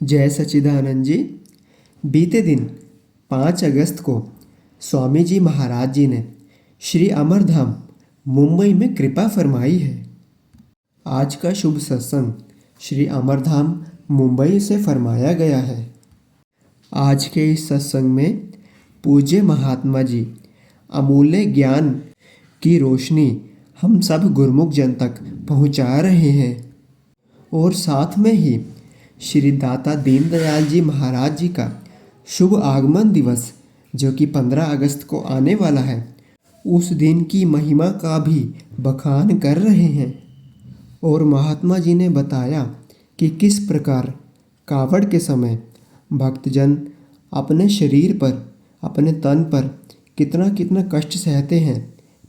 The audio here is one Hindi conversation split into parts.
जय सच्चिदानंद जी। बीते दिन 5 अगस्त को स्वामी जी महाराज जी ने श्री अमरधाम मुंबई में कृपा फरमाई है। आज का शुभ सत्संग श्री अमरधाम मुंबई से फरमाया गया है। आज के इस सत्संग में पूज्य महात्मा जी अमूल्य ज्ञान की रोशनी हम सब गुरमुख जन तक पहुंचा रहे हैं और साथ में ही श्री दाता दीनदयाल जी महाराज जी का शुभ आगमन दिवस जो कि 15 अगस्त को आने वाला है, उस दिन की महिमा का भी बखान कर रहे हैं। और महात्मा जी ने बताया कि किस प्रकार कावड़ के समय भक्तजन अपने शरीर पर, अपने तन पर कितना कितना कष्ट सहते हैं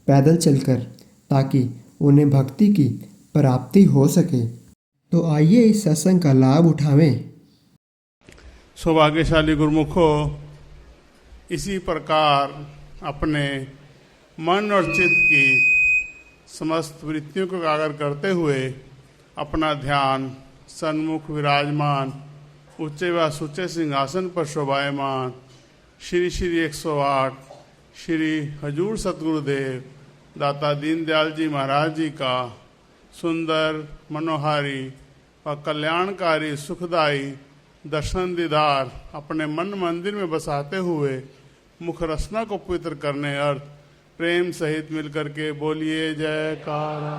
पैदल चलकर, ताकि उन्हें भक्ति की प्राप्ति हो सके। तो आइए इस सत्संग का लाभ उठावें। सौभाग्यशाली गुरुमुखों, इसी प्रकार अपने मन और चित्त की समस्त वृत्तियों को एकाग्र करते हुए अपना ध्यान सन्मुख विराजमान ऊंचे व सुचे सिंहासन पर शोभायमान श्री श्री 108 श्री हजूर सतगुरुदेव दाता दीनदयाल जी महाराज जी का सुंदर मनोहारी और कल्याणकारी सुखदायी दर्शन दीदार अपने मन मंदिर में बसाते हुए मुख रसना को पवित्र करने अर्थ प्रेम सहित मिलकर के बोलिए जयकारा।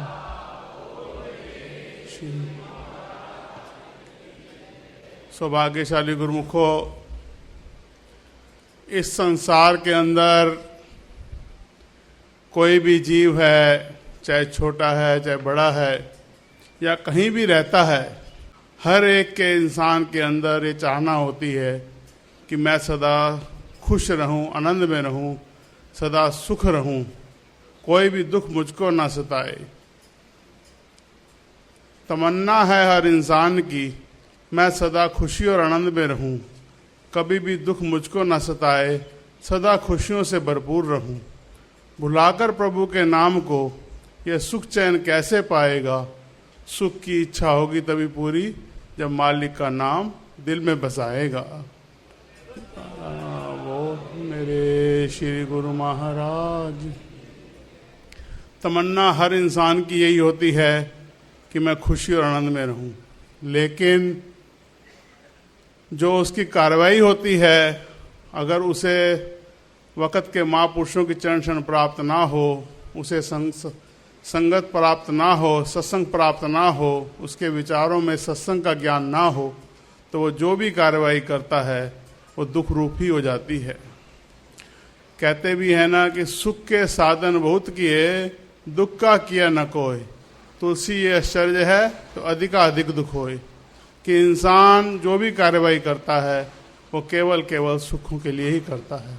सौभाग्यशाली गुरुमुखों, इस संसार के अंदर कोई भी जीव है, चाहे छोटा है चाहे बड़ा है या कहीं भी रहता है, हर एक के इंसान के अंदर ये चाहना होती है कि मैं सदा खुश रहूं, आनंद में रहूं, सदा सुख रहूं, कोई भी दुख मुझको ना सताए। तमन्ना है हर इंसान की मैं सदा खुशी और आनंद में रहूं, कभी भी दुख मुझको ना सताए, सदा खुशियों से भरपूर रहूं। भुलाकर प्रभु के नाम को यह सुख चैन कैसे पाएगा, सुख की इच्छा होगी तभी पूरी जब मालिक का नाम दिल में बसाएगा। वो मेरे श्री गुरु महाराज। तमन्ना हर इंसान की यही होती है कि मैं खुशी और आनंद में रहूं, लेकिन जो उसकी कार्रवाई होती है, अगर उसे वक़्त के महापुरुषों की चरण शरण प्राप्त ना हो, उसे संगत प्राप्त ना हो, सत्संग प्राप्त ना हो, उसके विचारों में सत्संग का ज्ञान ना हो, तो वो जो भी कार्रवाई करता है वो दुख रूप ही हो जाती है। कहते भी है ना कि सुख के साधन बहुत किए, दुख का किया न कोई। तुलसी ये आश्चर्य है तो अधिकाधिक दुख होए। कि इंसान जो भी कार्रवाई करता है वो केवल सुखों के लिए ही करता है,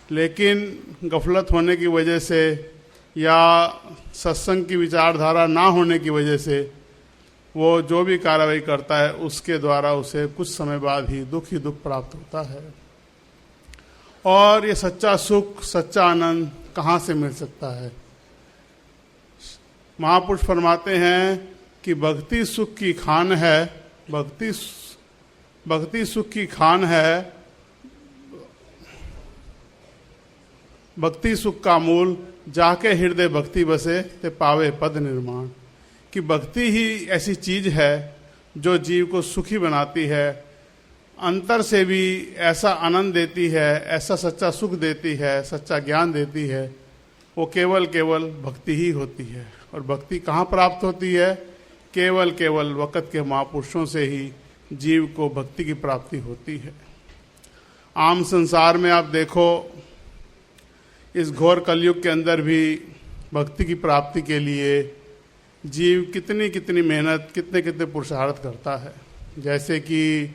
लेकिन गफलत होने की वजह से या सत्संग की विचारधारा ना होने की वजह से वो जो भी कार्रवाई करता है उसके द्वारा उसे कुछ समय बाद ही दुख प्राप्त होता है। और ये सच्चा सुख, सच्चा आनंद कहाँ से मिल सकता है? महापुरुष फरमाते हैं कि भक्ति सुख की खान है, भक्ति सुख की खान है, भक्ति सुख का मूल, जाके हृदय भक्ति बसे ते पावे पद निर्माण। कि भक्ति ही ऐसी चीज है जो जीव को सुखी बनाती है, अंतर से भी ऐसा आनंद देती है, ऐसा सच्चा सुख देती है, सच्चा ज्ञान देती है, वो केवल भक्ति ही होती है। और भक्ति कहाँ प्राप्त होती है? केवल वक़्त के महापुरुषों से ही जीव को भक्ति की प्राप्ति होती है। आम संसार में आप देखो, इस घोर कलयुग के अंदर भी भक्ति की प्राप्ति के लिए जीव कितनी मेहनत, कितने पुरुषार्थ करता है। जैसे कि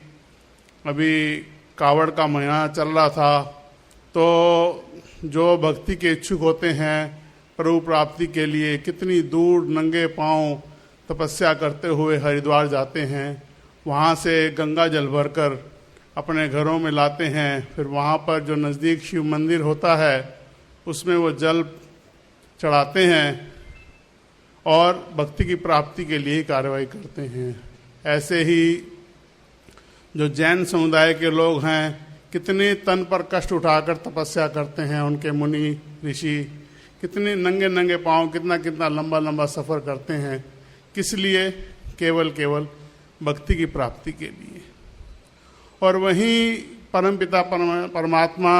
अभी कावड़ का महीना चल रहा था, तो जो भक्ति के इच्छुक होते हैं प्रभु प्राप्ति के लिए कितनी दूर नंगे पांव तपस्या करते हुए हरिद्वार जाते हैं, वहाँ से गंगा जल भरकर अपने घरों में लाते हैं। फिर वहाँ पर जो नज़दीक शिव मंदिर होता है उसमें वो जल चढ़ाते हैं और भक्ति की प्राप्ति के लिए कार्रवाई करते हैं। ऐसे ही जो जैन समुदाय के लोग हैं कितने तन पर कष्ट उठाकर तपस्या करते हैं, उनके मुनि ऋषि कितने नंगे नंगे पांव कितना कितना लंबा लंबा सफ़र करते हैं, किस लिए? केवल केवल भक्ति की प्राप्ति के लिए। और वहीं परमपिता परमात्मा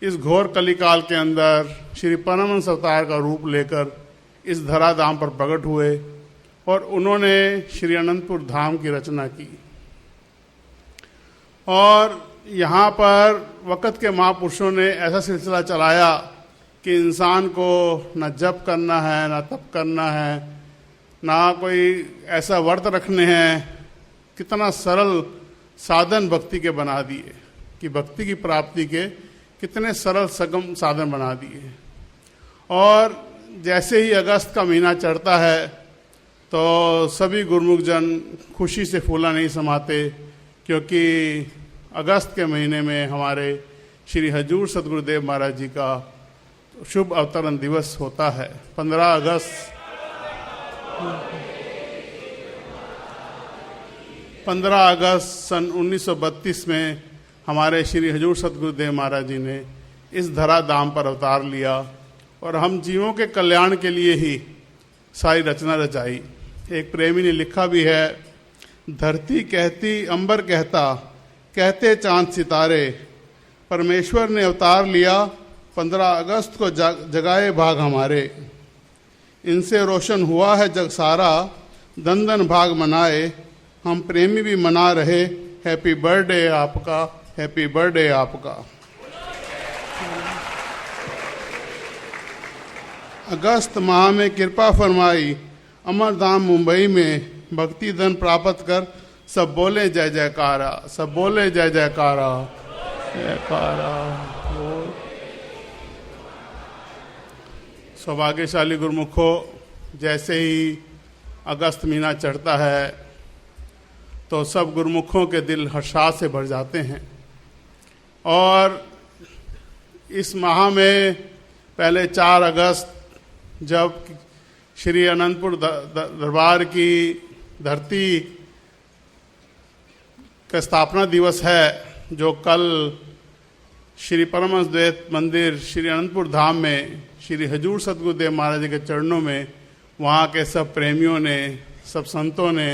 इस घोर कलिकाल के अंदर श्री परमहंस अवतार का रूप लेकर इस धराधाम पर प्रकट हुए और उन्होंने श्री अनंतपुर धाम की रचना की। और यहाँ पर वक़्त के महापुरुषों ने ऐसा सिलसिला चलाया कि इंसान को न जप करना है, न तप करना है, ना कोई ऐसा व्रत रखने हैं, कितना सरल साधन भक्ति के बना दिए कि भक्ति की प्राप्ति के कितने सरल सगम साधन बना दिए। और जैसे ही अगस्त का महीना चढ़ता है तो सभी गुरुमुख जन खुशी से फूला नहीं समाते, क्योंकि अगस्त के महीने में हमारे श्री हजूर सतगुरुदेव महाराज जी का शुभ अवतरण दिवस होता है। 15 अगस्त 15 अगस्त सन 1932 में हमारे श्री हजूर सतगुरुदेव महाराज जी ने इस धराधाम पर अवतार लिया और हम जीवों के कल्याण के लिए ही सारी रचना रचाई। एक प्रेमी ने लिखा भी है, धरती कहती अंबर कहता, कहते चांद सितारे, परमेश्वर ने अवतार लिया 15 अगस्त को जगाए भाग हमारे। इनसे रोशन हुआ है जग सारा, दन दन भाग मनाए, हम प्रेमी भी मना रहे, हैप्पी बर्थडे आपका, हैप्पी बर्थडे आपका। अगस्त माह में कृपा फरमाई, अमरधाम मुंबई में भक्ति धन प्राप्त कर सब बोले जय जयकारा, सब बोले जय जयकारा, जयकारा। सौभाग्यशाली गुरुमुखों, जैसे ही अगस्त महीना चढ़ता है तो सब गुरुमुखों के दिल हर्षात से भर जाते हैं। और इस माह में पहले 4 अगस्त जब श्री अनंतपुर दरबार की धरती का स्थापना दिवस है, जो कल श्री परमहंस द्वैत मंदिर श्री अनंतपुर धाम में श्री हजूर सतगुरुदेव महाराज जी के चरणों में वहाँ के सब प्रेमियों ने, सब संतों ने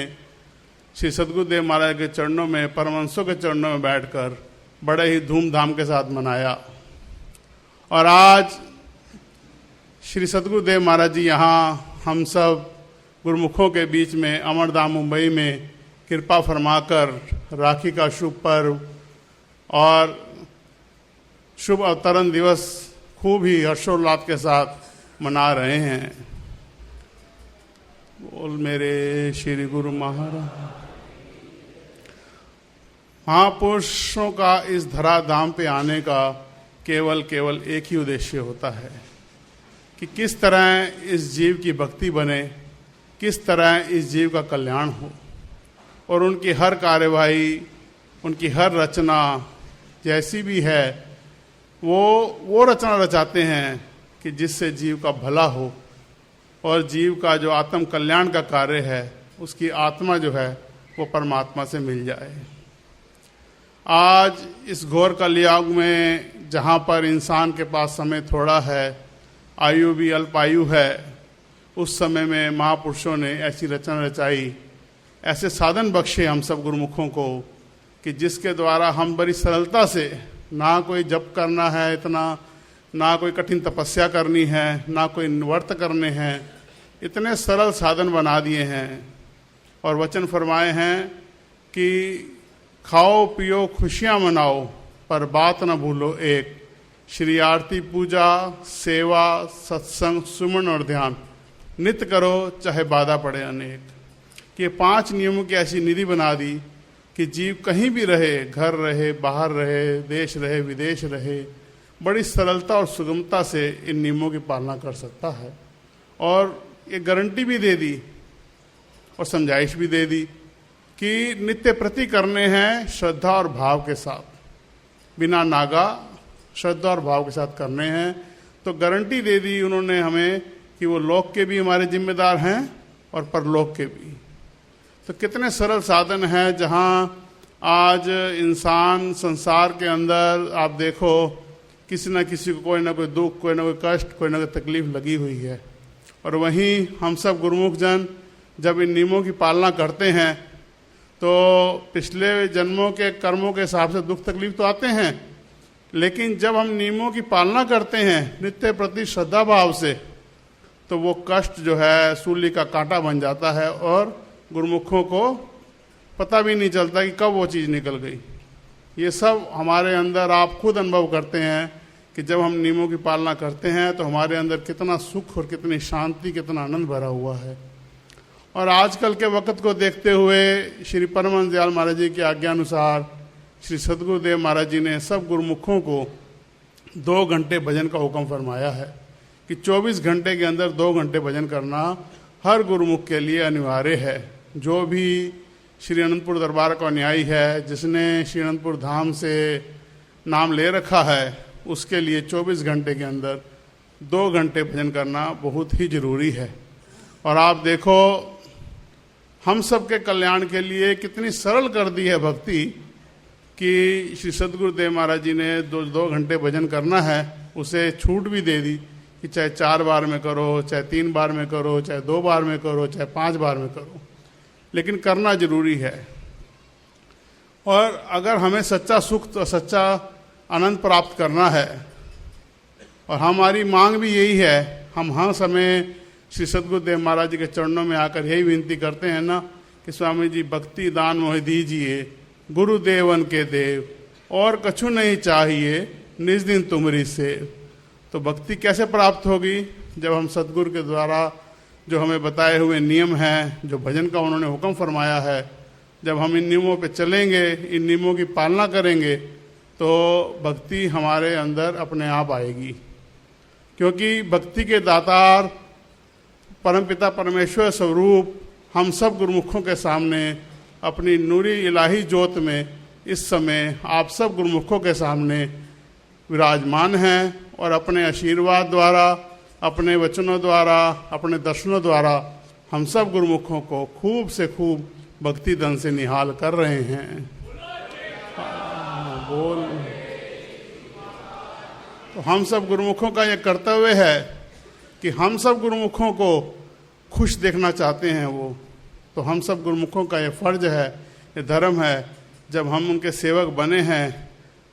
श्री सतगुरुदेव महाराज के चरणों में, परमहंसों के चरणों में बैठकर बड़े ही धूमधाम के साथ मनाया। और आज श्री सतगुरुदेव महाराज जी यहाँ हम सब गुरुमुखों के बीच में अमरधाम मुंबई में कृपा फरमाकर राखी का शुभ पर्व और शुभ अवतरण दिवस खूब ही हर्षोल्लास के साथ मना रहे हैं। बोल मेरे श्री गुरु महाराज। महापुरुषों का इस धराधाम पे आने का केवल एक ही उद्देश्य होता है कि किस तरह इस जीव की भक्ति बने, किस तरह इस जीव का कल्याण हो। और उनकी हर कार्यवाही, उनकी हर रचना जैसी भी है, वो रचना रचाते हैं कि जिससे जीव का भला हो और जीव का जो आत्म कल्याण का कार्य है उसकी आत्मा जो है वो परमात्मा से मिल जाए। आज इस घोर कलयुग में जहाँ पर इंसान के पास समय थोड़ा है, आयु भी अल्पायु है, उस समय में महापुरुषों ने ऐसी रचना रचाई, ऐसे साधन बख्शे हम सब गुरुमुखों को कि जिसके द्वारा हम बड़ी सरलता से, ना कोई जप करना है इतना, ना कोई कठिन तपस्या करनी है, ना कोई व्रत करने हैं, इतने सरल साधन बना दिए हैं। और वचन फरमाए हैं कि खाओ पियो खुशियाँ मनाओ पर बात न भूलो एक, श्री आरती पूजा सेवा सत्संग सुमन और ध्यान नित्य करो चाहे बाधा पड़े अनेक। कि 5 नियमों की ऐसी निधि बना दी कि जीव कहीं भी रहे, घर रहे, बाहर रहे, देश रहे, विदेश रहे, बड़ी सरलता और सुगमता से इन नियमों की पालना कर सकता है। और ये गारंटी भी दे दी और समझाइश भी दे दी कि नित्य प्रति करने हैं श्रद्धा और भाव के साथ, बिना नागा श्रद्धा और भाव के साथ करने हैं। तो गारंटी दे दी उन्होंने हमें कि वो लोक के भी हमारे जिम्मेदार हैं और परलोक के भी। तो कितने सरल साधन हैं जहाँ आज इंसान संसार के अंदर आप देखो किसी न किसी को कोई ना कोई दुख, कोई ना कोई कष्ट, कोई ना कोई तकलीफ लगी हुई है। और वहीं हम सब गुरुमुख जन जब इन नियमों की पालना करते हैं तो पिछले जन्मों के कर्मों के हिसाब से दुख तकलीफ तो आते हैं, लेकिन जब हम नियमों की पालना करते हैं नित्य प्रति श्रद्धा भाव से, तो वो कष्ट जो है सूली का कांटा बन जाता है और गुरुमुखों को पता भी नहीं चलता कि कब वो चीज़ निकल गई। ये सब हमारे अंदर आप खुद अनुभव करते हैं कि जब हम नियमों की पालना करते हैं तो हमारे अंदर कितना सुख और कितनी शांति, कितना आनंद भरा हुआ है। और आजकल के वक्त को देखते हुए श्री परमहंस दयाल महाराज जी की आज्ञा अनुसार श्री सद्गुरुदेव महाराज जी ने सब गुरुमुखों को 2 घंटे भजन का हुक्म फरमाया है कि 24 घंटे के अंदर 2 घंटे भजन करना हर गुरुमुख के लिए अनिवार्य है। जो भी श्री अनंतपुर दरबार का अनुयायी है, जिसने श्री अनंतपुर धाम से नाम ले रखा है, उसके लिए 24 घंटे के अंदर 2 घंटे भजन करना बहुत ही जरूरी है। और आप देखो हम सब के कल्याण के लिए कितनी सरल कर दी है भक्ति कि श्री सद्गुरुदेव महाराज जी ने 2 घंटे भजन करना है, उसे छूट भी दे दी कि चाहे 4 बार में करो, चाहे 3 बार में करो, चाहे 2 बार में करो, चाहे 5 बार में करो, लेकिन करना जरूरी है। और अगर हमें सच्चा सुख, तो सच्चा आनंद प्राप्त करना है, और हमारी मांग भी यही है, हम हर समय श्री सद्गुरुदेव महाराज जी के चरणों में आकर यही विनती करते हैं ना कि स्वामी जी भक्ति दान मोह दीजिए, गुरुदेवन के देव, और कछु नहीं चाहिए, निज दिन तुमरी सेव। तो भक्ति कैसे प्राप्त होगी? जब हम सद्गुरु के द्वारा जो हमें बताए हुए नियम हैं, जो भजन का उन्होंने हुक्म फरमाया है, जब हम इन नियमों पे चलेंगे, इन नियमों की पालना करेंगे, तो भक्ति हमारे अंदर अपने आप आएगी। क्योंकि भक्ति के दातार परमपिता परमेश्वर स्वरूप हम सब गुरुमुखों के सामने अपनी नूरी इलाही ज्योत में इस समय आप सब गुरुमुखों के सामने विराजमान हैं, और अपने आशीर्वाद द्वारा, अपने वचनों द्वारा, अपने दर्शनों द्वारा हम सब गुरुमुखों को खूब से खूब भक्ति धन से निहाल कर रहे हैं। बोल। तो हम सब गुरुमुखों का यह कर्तव्य है कि हम सब गुरुमुखों को खुश देखना चाहते हैं वो, तो हम सब गुरुमुखों का ये फर्ज है, ये धर्म है। जब हम उनके सेवक बने हैं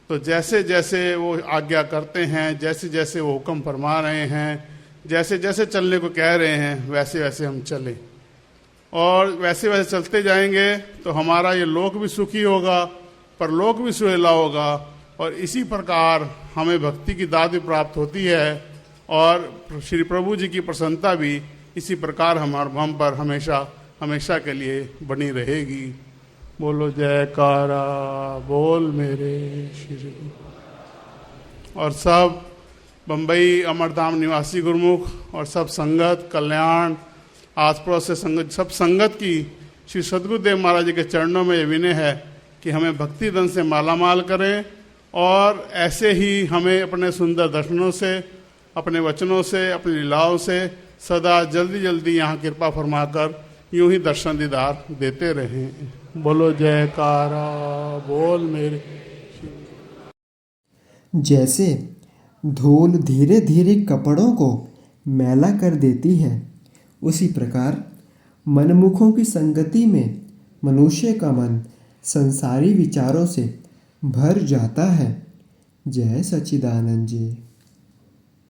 तो जैसे जैसे वो आज्ञा करते हैं, जैसे जैसे वो हुक्म फरमा रहे हैं, जैसे जैसे चलने को कह रहे हैं, वैसे वैसे हम चलें, और वैसे वैसे चलते जाएंगे तो हमारा ये लोक भी सुखी होगा, परलोक भी सुहेला होगा, और इसी प्रकार हमें भक्ति की दाद भी प्राप्त होती है, और श्री प्रभु जी की प्रसन्नता भी इसी प्रकार हम पर हमेशा हमेशा के लिए बनी रहेगी। बोलो जयकारा बोल मेरे श्री। और सब बम्बई अमरधाम निवासी गुरुमुख और सब संगत, कल्याण, आस पड़ोस से संगत, सब संगत की श्री सद्गुरुदेव महाराज जी के चरणों में ये विनय है कि हमें भक्ति धन से मालामाल करें, और ऐसे ही हमें अपने सुंदर दर्शनों से, अपने वचनों से, अपनी लीलाओं से सदा जल्दी जल्दी यहाँ कृपा फरमाकर यूं ही दर्शन दीदार देते रहें। बोलो जयकारा बोल मेरे। जैसे धूल धीरे धीरे कपड़ों को मैला कर देती है, उसी प्रकार मनमुखों की संगति में मनुष्य का मन संसारी विचारों से भर जाता है। जय सच्चिदानंद जी।